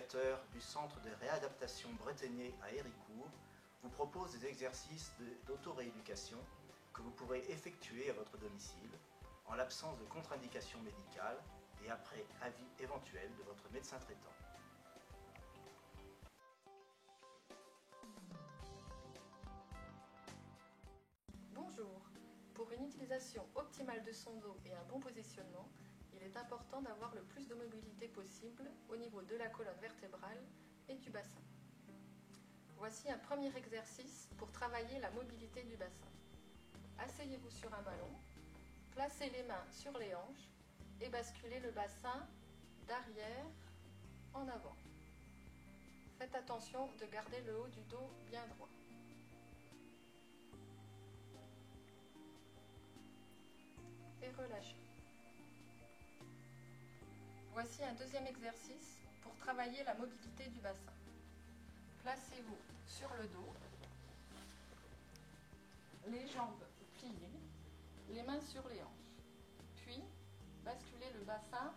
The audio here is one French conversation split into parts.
éducateur du Centre de réadaptation Breténier à Héricourt vous propose des exercices d'auto-rééducation que vous pourrez effectuer à votre domicile en l'absence de contre-indication médicale et après avis éventuel de votre médecin traitant. Bonjour. Pour une utilisation optimale de son dos et un bon positionnement, il est important d'avoir le plus de mobilité possible au niveau de la colonne vertébrale et du bassin. Voici un premier exercice pour travailler la mobilité du bassin. Asseyez-vous sur un ballon, placez les mains sur les hanches et basculez le bassin d'arrière en avant. Faites attention de garder le haut du dos bien droit. Et relâchez. Voici un deuxième exercice pour travailler la mobilité du bassin. Placez-vous sur le dos, les jambes pliées, les mains sur les hanches, puis basculez le bassin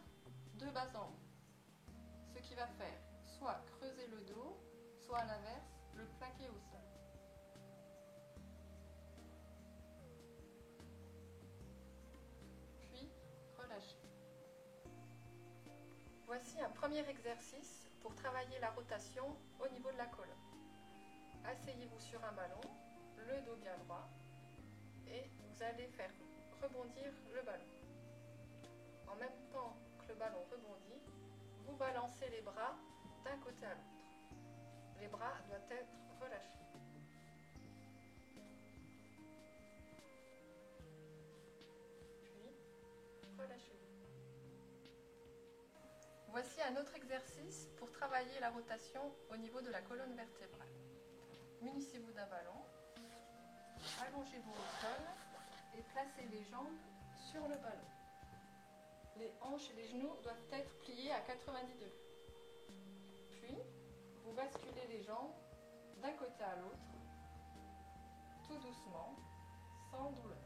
de bas en haut, ce qui va faire soit creuser le dos, soit à l'inverse, le plaquer au sol. Puis relâchez. Voici un premier exercice pour travailler la rotation au niveau de la colonne. Asseyez-vous sur un ballon, le dos bien droit, et vous allez faire rebondir le ballon. En même temps que le ballon rebondit, vous balancez les bras d'un côté à l'autre. Les bras doivent être relâchés. Puis, relâchez-vous. Voici un autre exercice pour travailler la rotation au niveau de la colonne vertébrale. Munissez-vous d'un ballon, allongez-vous au sol et placez les jambes sur le ballon. Les hanches et les genoux doivent être pliés à 90 degrés. Puis, vous basculez les jambes d'un côté à l'autre, tout doucement, sans douleur.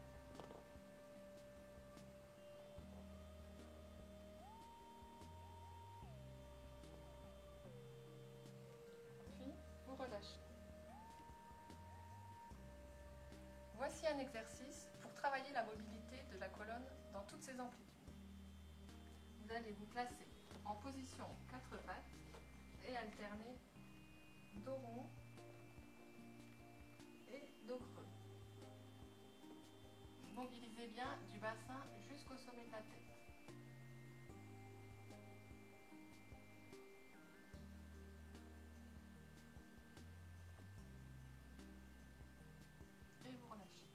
Puis, vous relâchez. Voici un exercice pour travailler la mobilité de la colonne dans toutes ses amplitudes. Vous allez vous placer en position 4 pattes et alterner dos rond et dos creux. Mobilisez bien du bassin jusqu'au sommet de la tête. Et vous relâchez.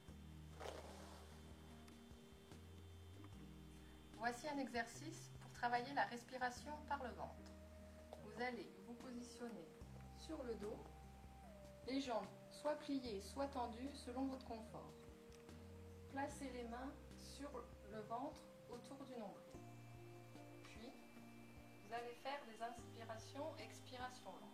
Voici un exercice pour travailler la respiration par le ventre. Vous allez vous positionner sur le dos, les jambes soit pliées, soit tendues selon votre confort. Placez les mains sur le ventre autour du nombril. Puis, vous allez faire des inspirations, expirations lentes.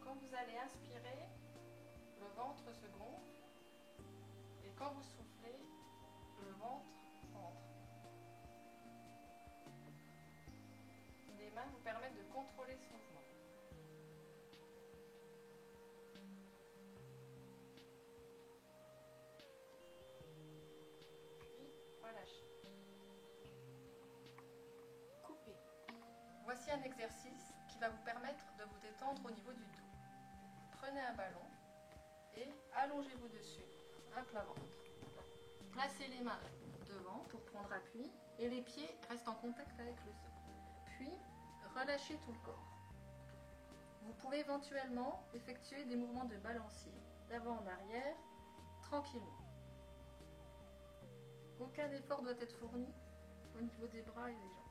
Quand vous allez inspirer, le ventre se gonfle et quand vous soufflez, le ventre rentre. Les mains vous permettent de contrôler ce mouvement. Puis relâchez. Coupez. Voici un exercice qui va vous permettre de vous détendre au niveau du dos. Prenez un ballon et allongez-vous dessus, à plat ventre. Placez les mains devant pour prendre appui et les pieds restent en contact avec le sol. Puis, relâchez tout le corps. Vous pouvez éventuellement effectuer des mouvements de balancier, d'avant en arrière, tranquillement. Aucun effort doit être fourni au niveau des bras et des jambes.